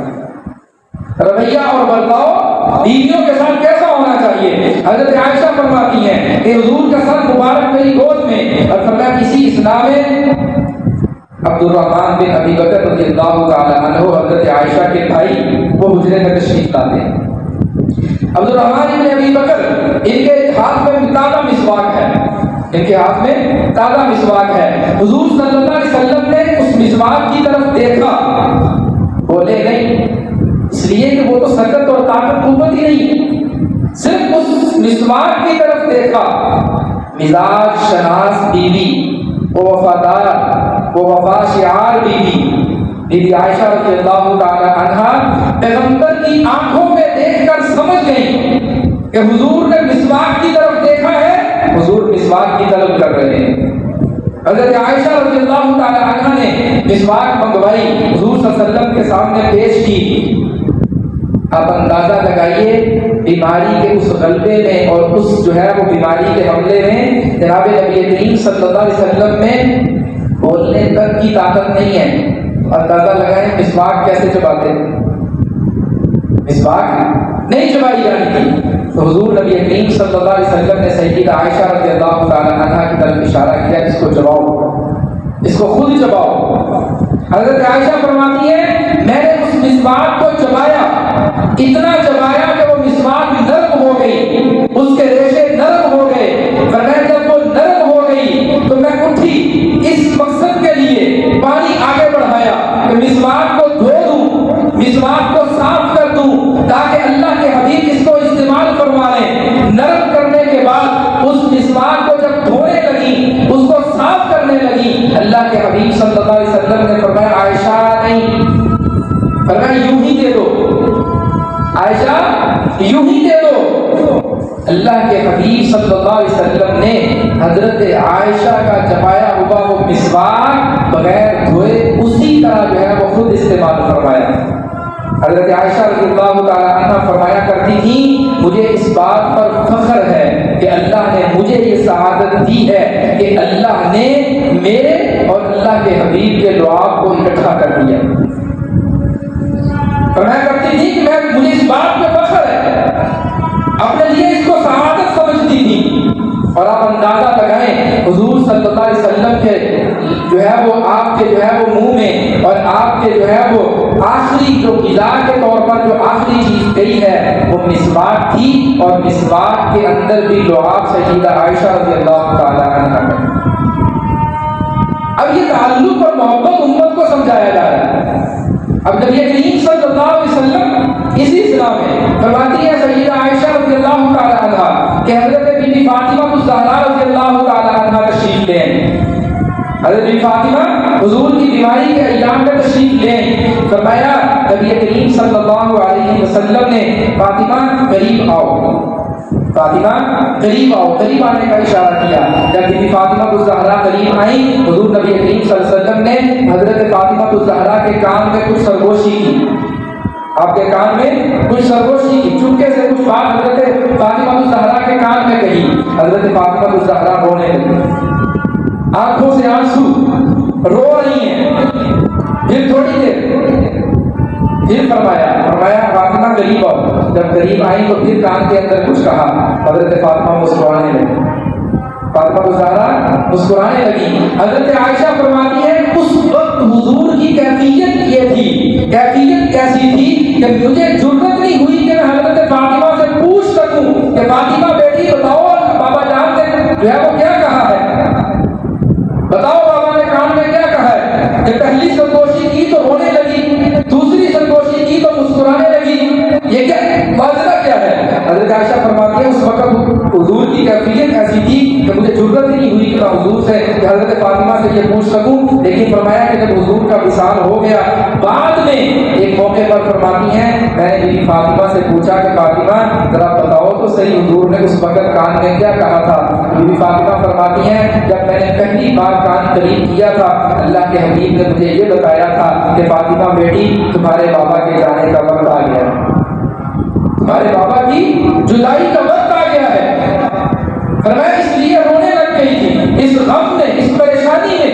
رویہ اور برتاؤ بیویوں کے ساتھ کیسا ہونا چاہیے. حضرت عائشہ فرماتی ہیں کہ حضور کا سر مبارک میری گود میں، اور فرمایا اسی اسنا میں عبد الرحمن بن ابی بکر رضی اللہ تعالی عنہ حضرت عائشہ کے بھائی وہ حجرے میں تشریف لاتے ہیں. عبد الرحمن بن ابی بکر ان کے ہاتھ میں تازہ مسواک ہے، ان کے ہاتھ میں تازہ مسواک ہے. حضور صلی اللہ علیہ وسلم نے اس مسواک کی طرف دیکھا، بولے نہیں، اس لیے کہ وہ تو سکت اور طاقت قوت ہی نہیں، صرف اس مسواک کی طرف دیکھا. مزاج شناس بیوی، وہ وفادار، وہ وفا شعار بیوی بی بی عائشہ رضی اللہ تعالی عنہا پیغمبر کی آنکھوں میں دیکھ کر سمجھ گئی کہ حضور نے مسواک کی طرف دیکھا ہے، حضور مسواک کی طلب کر رہے ہیں. حضرت عائشہ رضی اللہ تعالی عنہا نے مسواک منگوائی، حضور صلی اللہ علیہ وسلم کے سامنے پیش کی. آپ اندازہ لگائیے بیماری کے اس غلبے میں اور اس جو ہے وہ بیماری کے حملے میں جناب نبی کریم صلی اللہ علیہ وسلم میں بولنے تک کی طاقت نہیں ہے. اندازہ لگائیں مسواک کیسے چباتے، مسواک نہیں چبائی جانی تھی. تو حضور نبی کریم صلی اللہ علیہ وسلم نے سیدہ عائشہ رضی اللہ تعالی عنہا کی طرف اشارہ کیا، اس کو چباؤ، اس کو خود چباؤ. حضرت عائشہ فرماتی ہے میں نے اس مسواک کو چبایا، اتنا چبایا کہ وہ مسواک نرم ہو گئی، اس کے ریشے نرم ہو گئے. فرمایا جب وہ نرم ہو گئی تو میں اٹھی اس مقصد کے لیے پانی آگے بڑھایا کہ مسواک کو دھو دوں، مسواک کو صاف کر دوں تاکہ اللہ کے حبیب اس کو استعمال فرما لیں. نرم کرنے کے بعد اس مسواک کو جب دھونے لگی، اس کو صاف کرنے لگی، اللہ کے حبیب صلی اللہ علیہ وسلم نے فرمایا عائشہ نہیں، فرمایا یوں ہی دے دو، عائشہ یوں ہی دے دو. اللہ کے حبیب صلی اللہ علیہ وسلم نے حضرت عائشہ کا چبایا ہوا وہ مسواک بغیر دھوئے اسی طرح جو ہے وہ خود استعمال فرمایا. حضرت عائشہ رضی اللہ تعالی عنہ فرمایا کرتی تھی مجھے اس بات پر فخر ہے کہ اللہ نے مجھے یہ سعادت دی ہے کہ اللہ نے میرے اور اللہ کے حبیب کے لعاب کو اکٹھا کر دیا. فرمایا کرتی تھی کہ مجھے اس بات پہ فخر ہے، اپنے لیے اس کو سعادت سمجھتی تھی. اور آپ اندازہ لگائیں حضور صلی اللہ علیہ وسلم کے جو ہے وہ آپ کے جو ہے وہ منہ میں اور آپ کے جو ہے وہ آخری جو غذا کے طور پر جو آخری چیز گئی ہے وہ مسواک تھی، اور مسواک کے اندر بھی لعاب سیدہ عائشہ رضی اللہ تعالی عنہا کا. اب یہ تعلق اور محبت امت کو سمجھایا جا رہا ہے. اب نبی کریم صلی اللہ علیہ وسلم اسی اسلام میں فرماتی ہے سیدہ عائشہ رضی اللہ تعالی عنہا کہ حضرت بی بی فاطمہ الزہرا رضی اللہ تعالی عنہا تشریف لے آئیں. حضرت بی فاطمہ حضور کی بیماری کے ایام میں تشریف لے آئیں. فرمایا نبی کریم صلی اللہ علیہ وسلم نے فاطمہ قریب آؤ، فاطمہ قریب آؤ، قریب آنے کا اشارہ کیا. جب بی بی فاطمہ الزہرا قریب آئیں حضور نبی کریم صلی اللہ علیہ وسلم نے حضرت فاطمہ الزہرا کے کان میں کچھ سرگوشی کی، آپ کے کان میں کچھ سرگوشی کی، چپکے سے کچھ بات حضرت فاطمہ الزہرا کے کان میں کہی. حضرت فاطمہ الزہرا رونے لگی، آنکھوں سے آنسو، رو رہی ہیں. پھر تھوڑی دیر پھر فرمایا فاطمہ قریب آؤ. جب قریب آئی تو پھر کان کے اندر کچھ کہا. حضرت فاطمہ مسکرانے لگی، فاطمہ الزہرا مسکرانے لگی. حضرت عائشہ فرماتی ہے اس وقت حضور کی کیفیت یہ تھی، کیفیت کیسی تھی کہ مجھے جرأت نہیں ہوئی کہ میں حضرت فاطمہ سے پوچھ سکوں کہ فاطمہ بیٹی بتاؤ بابا جان نے جو ہے وہ کیا کہا ہے، بتاؤ بابا نے کان میں کیا کہا ہے. کہ پہلی سرگوشی کی تو رونے لگی، دوسری سرگوشی کی تو مسکرانے لگی، یہ کیا واضح کیا ہے. حضرت عائشہ فرماتی ہے اس وقت حضور کی کیفیت ایسی تھی کہ مجھے ضرورت نہیں ہوئی کہ میں حضور سے کہ حضرت فاطمہ سے یہ پوچھ سکوں. لیکن فرمایا کہ جب حضور کا وصال ہو گیا بعد میں ایک موقع پر فرماتی ہیں میں نے بی فاطمہ سے پوچھا کہ فاطمہ ذرا بتاؤ تو صحیح حضور نے اس وقت کان میں کیا کہا تھا. بی فاطمہ فرماتی ہیں جب میں نے پہلی بار کان قریب کیا تھا اللہ کے حبیب نے مجھے یہ بتایا تھا کہ فاطمہ بیٹی تمہارے بابا کے جانے کا وقت آ گیا ہے، تمہارے بابا کی جدائی کا وقت آ گیا ہے. فرمایا اس لیے رونے لگ گئی تھی، اس غم میں، اس پریشانی میں.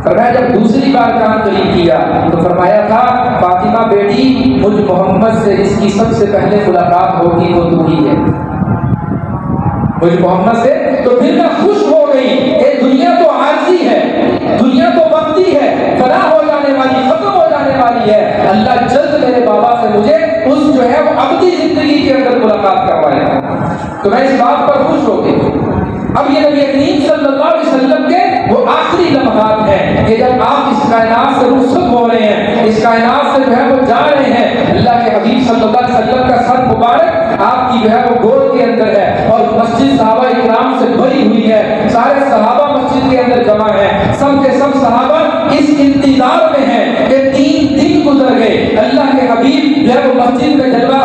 فرمایا جب دوسری بار کان قریب کیا تو فرمایا تھا فاطمہ بیٹی مجھ محمد سے جس کی سب سے پہلے ملاقات ہوگی وہ تو ہی ہے، مجھ محمد سے. تو پھر میں خوش ہو گئی کہ دنیا تو عارضی ہے، دنیا تو وقتی ہے، فنا ہو جانے والی، ختم ہو جانے والی ہے. اللہ جلد میرے بابا سے مجھے اس جو ہے وہ ابدی زندگی کے اندر ملاقات کروائے گا. تو میں اس بات پر خوش ہو گئی. اب یہ نبی کریم صلی اللہ علیہ وسلم کے وہ آخری لمحات ہیں کہ جب آپ اس کائنات سے رخصت ہو رہے ہیں، اس کائنات سے جو ہے وہ جا رہے ہیں. اللہ کے حبیب صلی اللہ علیہ وسلم کا سر مبارک آپ کی جو ہے وہ گود کے اندر ہے اور مسجد صحابہ کرام سے بھری ہوئی ہے. سارے صحابہ مسجد کے اندر جمع ہیں، سب کے سب صحابہ اس انتظار میں ہیں کہ 3 دن گزر گئے، اللہ کے حبیب جو ہے وہ مسجد میں جلوہ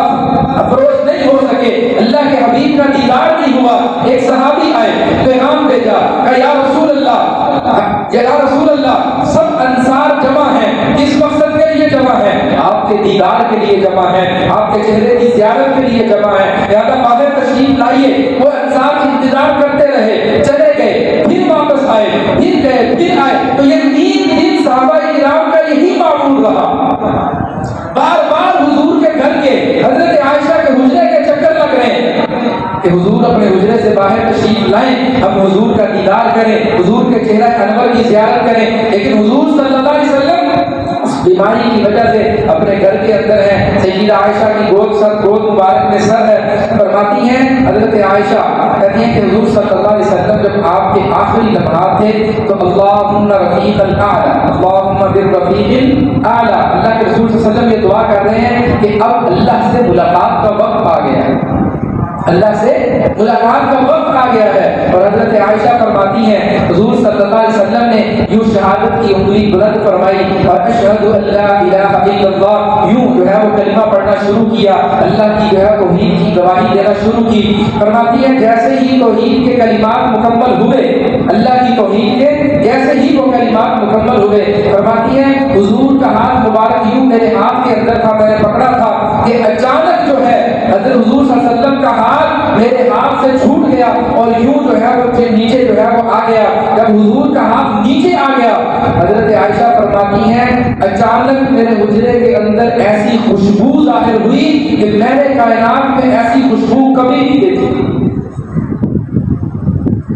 افروز نہیں ہو سکے، اللہ کے حبیب کا دیدار نہیں ہوا. ایک صحابی آئے، پیغام بھیجا کہ یا رسول اللہ سب انصار جمع ہیں، کس مقصد کے لیے جمع ہیں؟ آپ کے دیدار کے لیے جمع ہیں، آپ کے چہرے کی زیارت کے لیے جمع ہیں، لہذا باہر تشریف لائیے. وہ انصار انتظار کرتے رہے، چلے گئے، پھر واپس آئے، پھر گئے، پھر آئے. تو یہ 3 دن صحابہ کرام کا یہی معمول رہا. بار بار حضور کے گھر کے حضرت عائشہ کے حجرے کے چکر لگ رہے ہیں کہ حضور اپنے حجرے سے باہر تشریف لائیں، ہم حضور کا دیدار کریں، حضور کے چہرہ انور کی زیارت کریں. لیکن حضور صلی اللہ علیہ وسلم اس بیماری کی وجہ سے اپنے گھر کے اندر ہیں. سیدہ عائشہ کی گود مبارک میں سر ہے. فرماتی ہیں حضرت عائشہ کہتی ہیں کہ حضور صلی اللہ علیہ وسلم جب آپ کے آخری لمحات تھے تو اللہم رفیق الاعلی، اللہم بالرفیق الاعلی، اللہ کے رسول صلی اللہ علیہ وسلم یہ دعا کر رہے ہیں کہ اب اللہ سے ملاقات کا وقت آ گیا ہے، اللہ سے ملاقات کا وقت آ گیا ہے. اور حضرت عائشہ فرماتی ہیں حضور صلی اللہ علیہ وسلم نے یوں شہادت کی انگلی بلند فرمائی اور اشہد ان لا الہ الا اللہ، یوں جو ہے وہ کلمہ پڑھنا شروع کیا، اللہ کی جو ہے توحید کی گواہی دینا شروع کی. فرماتی ہے جیسے ہی توحید کے کلمات مکمل ہوئے، اللہ کی توحید کے جیسے ہی وہ کلمات مکمل ہوئے، فرماتی ہے حضور کا ہاتھ مبارک یوں میرے ہاتھ کے اندر تھا، میں نے پکڑا تھا کہ اچانک جو ہے حضرت حضور صلی اللہ علیہ وسلم کا ہاتھ میرے ہاتھ سے چھوٹ گیا اور یوں جو ہے وہ نیچے جو ہے وہ آ گیا. جب حضور کا ہاتھ نیچے آ گیا حضرت عائشہ فرماتی ہیں اچانک میرے حجرے کے اندر ایسی خوشبو ظاہر ہوئی کہ میں نے کائنات میں ایسی خوشبو کبھی نہیں دیکھی،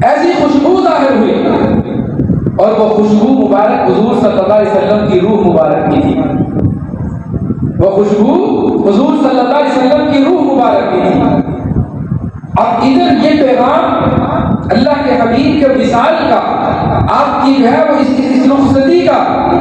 ایسی خوشبو ظاہر ہوئی. اور وہ خوشبو مبارک حضور صلی اللہ علیہ وسلم کی روح مبارک کی تھی، وہ خوشبو حضور صلی اللہ علیہ وسلم کی روح مبارک کی تھی. اب ادھر یہ پیغام اللہ کے حبیب کے وصال کا کی جو ہے وہ اس رخصتی کا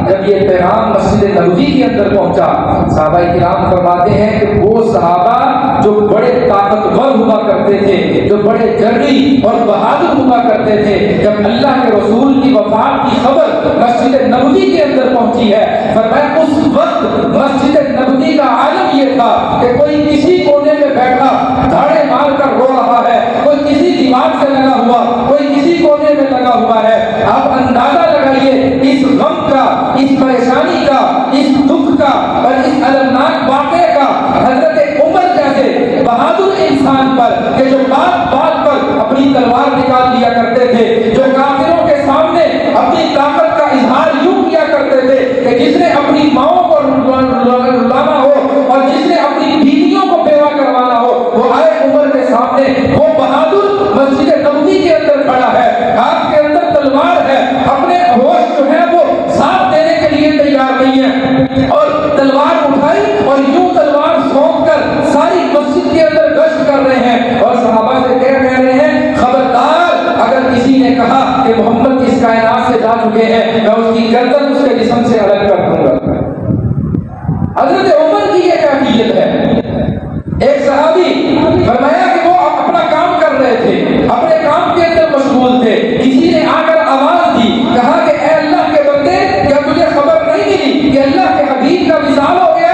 جب یہ پیغام مسجد نبوی کے اندر پہنچا، صحابہ کرام فرماتے ہیں کہ وہ صحابہ جو بڑے طاقتور ہوا کرتے تھے، جو بڑے جرئی اور بہادر ہوا کرتے تھے، جب اللہ کے رسول کی وفات کی خبر مسجد نبوی کے اندر پہنچی ہے، فرمایا اس وقت مسجد نبوی کا عالم یہ تھا کہ کوئی کسی کونے میں بیٹھا دھاڑے مار کر رو رہا ہے، کوئی کسی دیوار سے لگا ہوا، کوئی کسی کونے میں لگا ہوا ہے۔ آپ اندازہ لگائیے اس غم کا، اس پریشانی کا، اس دکھ کا اور اس المناک واقعے کا حضرت عمر جیسے بہادر انسان پر کہ جو بات بات پر اپنی تلوار نکال لیا کرتے تھے، جو کافروں کے سامنے اپنی طاقت کا اظہار یوں کیا کرتے تھے کہ جس نے اپنی ماؤں کو رلانا ہو اور جس نے اپنی بیویوں کو بیوہ کروانا ہو، وہ آئے عمر کے سامنے، وہ بہادر مسجد نبوی کے اندر کھڑا ہے، ہاتھ کے اندر تلوار ہے، اپنے ہوش جو ہے وہ ساتھ دینے کے لیے تیار نہیں ہے، اور تلوار اٹھائی اور یوں تلوار سونپ کر ساری مسجد کے اندر گشت کر رہے ہیں، اور صحابہ سے کہہ رہے ہیں خبردار اگر کسی نے کہا کہ محمد اس کائنات سے جا چکے ہیں، میں اس کی گردن اس کے جسم سے الگ کر دوں گا۔ حضرت عمر کی یہ کیفیت ہے۔ ایک صحابی فرمایا کہ وہ اپنا کام کر رہے تھے، اپنے کام کے اندر مشغول تھے، کسی نے آ کر آواز دی، کہا کہ اے اللہ کے بندے، کیا تجھے خبر نہیں ملی کہ اللہ کے حبیب کا وصال ہو گیا؟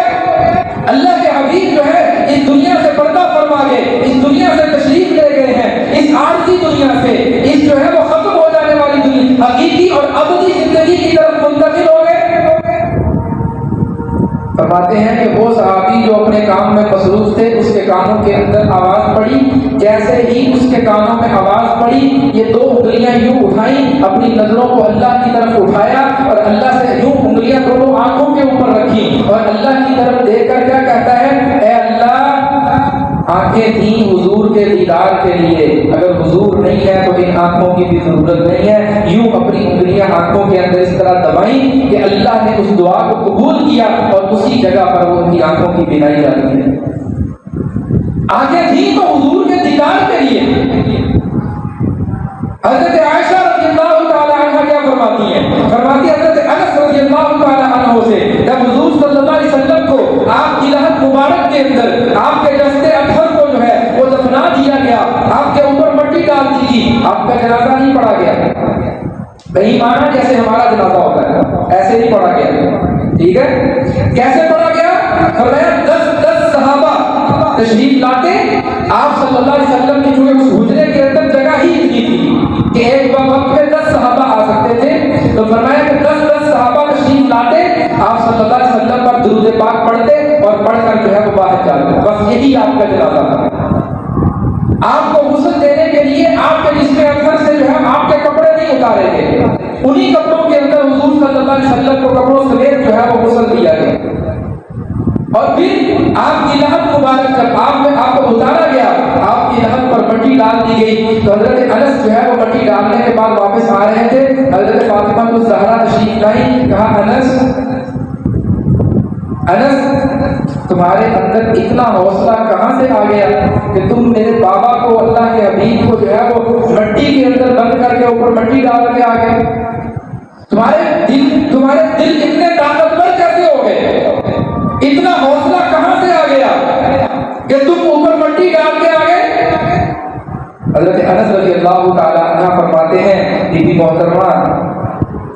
اللہ کے حبیب جو ہے اس دنیا سے پردہ فرما گئے، اس دنیا سے تشریف لے گئے ہیں، اس عارضی دنیا سے، اس جو ہے وہ ختم ہو جانے والی دنیا، حقیقی اور ابدی زندگی کی طرف منتقل ہو گئے۔ فرماتے ہیں کہ وہ صحابی جو اپنے کام میں مصروف تھے، اس کے کانوں کے اندر آواز پڑی، جیسے ہی اس کے کانوں میں آواز پڑی، یہ دو انگلیاں یوں اٹھائیں، اپنی نظروں کو اللہ کی طرف اٹھایا اور اللہ سے یوں انگلیاں دونوں آنکھوں کے اوپر رکھی اور اللہ کی طرف دیکھ کر کیا کہتا ہے، اے اللہ آنکھیں تھیں حضور کے دیدار کے لیے، اگر حضور نہیں ہے تو ان آنکھوں کی بھی ضرورت نہیں ہے، یوں اپنی انگلیاں آنکھوں کے اندر اس طرح دبائیں کہ اللہ نے اس دعا کو قبول کیا اور اسی جگہ پر وہ ان کی آنکھوں کی بینائی جاتی ہے۔ آنکھیں تھیں تو حضور کے دیدار کے لیے۔ حضرت عائشہ رضی اللہ تعالی عنہ کیا فرماتی ہیں؟ فرماتی حضرت انس رضی اللہ تعالی عنہ سے جب حضور صلی اللہ علیہ وسلم کو آپ کی لحد مبارک کے اندر آپ کے جسد اطہر کو جو ہے وہ دفنا دیا گیا، آپ کے اوپر مٹی ڈال دی گئی، آپ کا جنازہ نہیں پڑھا گیا، کہیں مانا جیسے ہمارا جنازہ ہوتا ہے ایسے نہیں پڑھا گیا، ٹھیک ہے؟ کیسے پڑھا گیا؟ فرمایا 10 صحابہ تشریف لاتے، آپ صلی اللہ علیہ وسلم کی جو اس حجرے کے اندر جگہ ہی اتنی تھی کہ ایک وقت میں 10 صحابہ آ سکتے تھے، تو فرمایا کہ 10 صحابہ تشریف لاتے، آپ صلی اللہ علیہ وسلم پر درود پاک پڑھتے اور پڑھ کر جو ہے وہ باہر جاتے، بس یہی آپ کا جنازہ تھا۔ آپ کو غسل دینے کے لیے آپ کے جسم اطہر سے جو ہے آپ کے کپڑے نہیں اتارے گئے، انہی کپڑوں کے اندر حضور صلی اللہ علیہ وسلم کو کپڑوں سمیت جو ہے وہ غسل دیا گیا، اور پھر آپ کی لحد مبارک جب آپ کو اتارا گیا، آپ کی لحد پر مٹی ڈال دی گئی، تو حضرت انس جو ہے وہ مٹی ڈالنے کے بعد واپس آ رہے تھے، حضرت فاطمہ الزہرا تشریف لائی، کہا انس تمہارے اندر اتنا حوصلہ کہاں سے آ گیا کہ تم میرے بابا کو، اللہ کے حبیب کو جو ہے وہ مٹی کے اندر بند کر کے اوپر مٹی ڈال کے آ گئے؟ تمہارے دل اتنے طاقتور کیسے ہو گئے؟ اتنا حوصلہ کہاں سے آ گیا کہ تم اوپر مٹی ڈال کے آ گئے؟ حضرت انس رضی اللہ تعالی عنہ فرماتے ہیں بی بی محترمہ،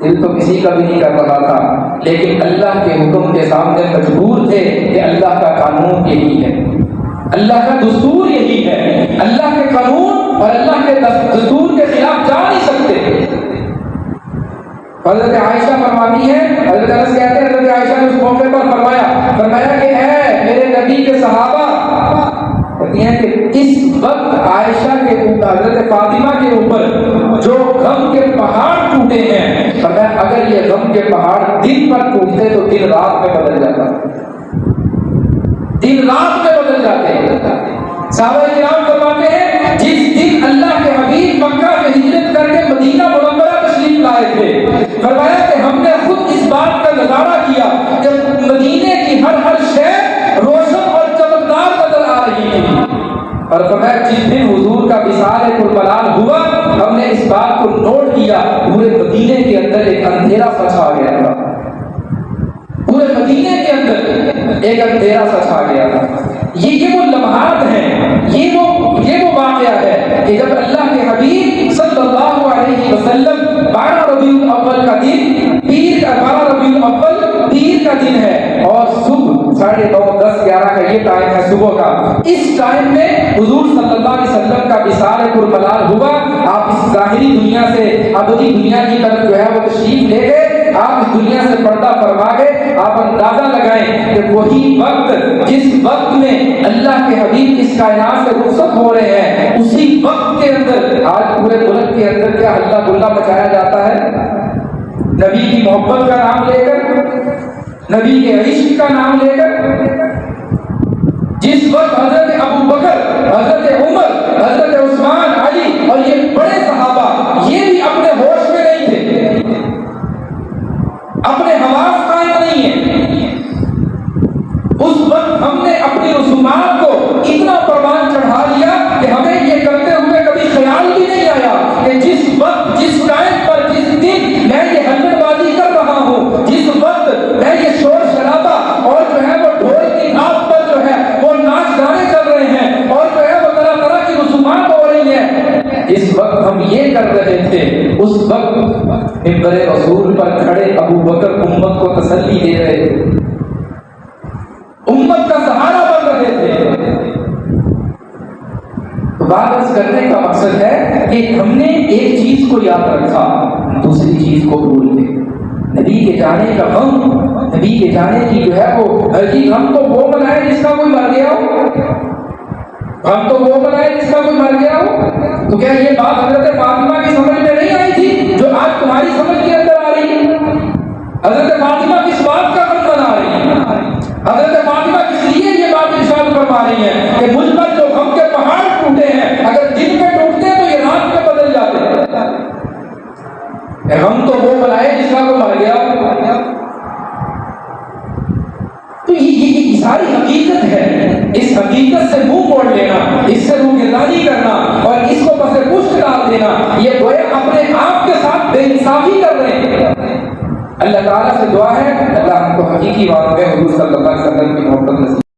دل تو کسی کا بھی نہیں کر رہا تھا، لیکن اللہ کے حکم کے سامنے مجبور تھے کہ اللہ کا قانون یہی ہے، اللہ کا دستور یہی ہے، اللہ کے قانون اور اللہ کے دستور کے خلاف جا نہیں سکتے۔ حضرت عائشہ فرماتی ہے، حضرت انس کہتے ہیں حضرت عائشہ نے اس موقع پر فرمایا کہ اے میرے نبی کے صحابہ، کہتی ہیں کہ اس وقت عائشہ کے اوپر، حضرت فاطمہ کے اوپر جو غم کے پہاڑ ٹوٹے ہیں، فرمایا اگر یہ غم کے پہاڑ دن پر ٹوٹتے تو دن رات میں بدل جاتا، دن رات میں بدل جاتے۔ صحابہ کرام فرماتے ہیں جس دن اللہ کے حبیب مکہ سے ہجرت کر کے مدینہ منورہ تشریف لائے تھے، فرمایا کہ ہم نے خود اس بات کا نظارہ کیا کہ مدینے کی ہر شے روشن اور چمکدار نظر آ رہی ہے، اور فرمایا جس دن حضور کا وصال کلبلال ہوا، ہم نے اس بات کو نوٹ کیا، پورے مدینے کے اندر ایک اندھیرا سا چھا گیا تھا، پورے مدینے کے اندر ایک اندھیرا سا چھا گیا تھا۔ یہ وہ لمحات ہیں، یہ وہ واقعہ ہے کہ جب اللہ کے حبیب صلی اللہ علیہ وسلم 12 ربیع الاول کا دن، 12 ربیع الاول پیر کا دن ہے، اور صبح 9:30 10 11 کا یہ ٹائم ہے صبح کا، اس ٹائم میں حضور صلی اللہ علیہ وسلم کا وصال پرملال ہوا۔ آپ اس ظاہری دنیا سے ابدی دنیا کی طرف جو ہے وہ تشریف لے گئے، آپ اس دنیا سے پردہ فرما گئے۔ آپ اندازہ لگائیں کہ وہی وقت جس وقت میں اللہ کے حبیب اس کائنات سے رخصت ہو رہے ہیں، اسی وقت کے اندر آج پورے ملک کے اندر کیا ہلہ گلا مچایا جاتا ہے، نبی کی محبت کا نام لے کر، نبی کے عشق کا نام لے کر۔ جس وقت حضرت ابو بکر، حضرت عمر، حضرت عثمان، علی اور یہ بڑے صحابہ یہ بھی اپنے ہوش میں نہیں تھے، اپنے حواس قائم نہیں ہیں، اس وقت ہم نے اپنی رسومات کو اتنا پروان چڑھا لیا کہ ہمیں یہ کرتے ہوئے کبھی خیال بھی نہیں آیا کہ جس وقت، جس ٹائم پر، جس دن میں یہ ہلڑ بازی کر رہا ہوں، جس وقت میں یہ شور شرابہ اور جو ہے وہ ڈھول کی ناچ پر جو ہے وہ ناچ گانے چل رہے ہیں اور جو ہے وہ طرح طرح کی رسومات ہو رہی ہیں، جس وقت ہم یہ کر رہے تھے، اس وقت منبر رسول پر کھڑے ابو بکر امت کو تسلی دے رہے تھے، امت کا سہارا بن رہے تھے۔ تو بات اس کرنے کا مقصد ہے کہ ہم نے ایک چیز کو یاد رکھا، دوسری چیز کو بھول گئے۔ نبی کے جانے کا غم، نبی کے جانے کی جو ہے وہ ہم تو وہ منائے جس کا کوئی مر گیا ہو، ہم تو وہ منائے جس کا کوئی مر گیا ہو۔ تو کیا یہ بات حضرت فاطمہ کی سمجھ میں نہیں آئی تھی جو آج تمہاری سمجھ کے اندر آ رہی ہے؟ حضرت فاطمہ کس بات کا غم بنا رہی ہے؟ حضرت فاطمہ کس لیے یہ بات ارشاد فرما رہی ہے کہ مجھ پر جو غم کے پہاڑ ٹوٹے ہیں، اگر دن میں ٹوٹتے تو یہ رات میں بدل جاتے۔ غم تو وہ بنائے جس کا وہ مر گیا۔ تو یہ ساری حقیقت ہے، اس حقیقت سے منہ موڑ لینا، اس سے روگردانی کرنا اور اس کو پس پشت ڈال دینا، یہ گویا اپنے آپ کے ساتھ بے انصافی کر رہے ہیں۔ اللہ تعالیٰ سے دعا ہے اللہ ہم کو حقیقی واقعہ حضور صلی اللہ علیہ وسلم کی محبت نصیب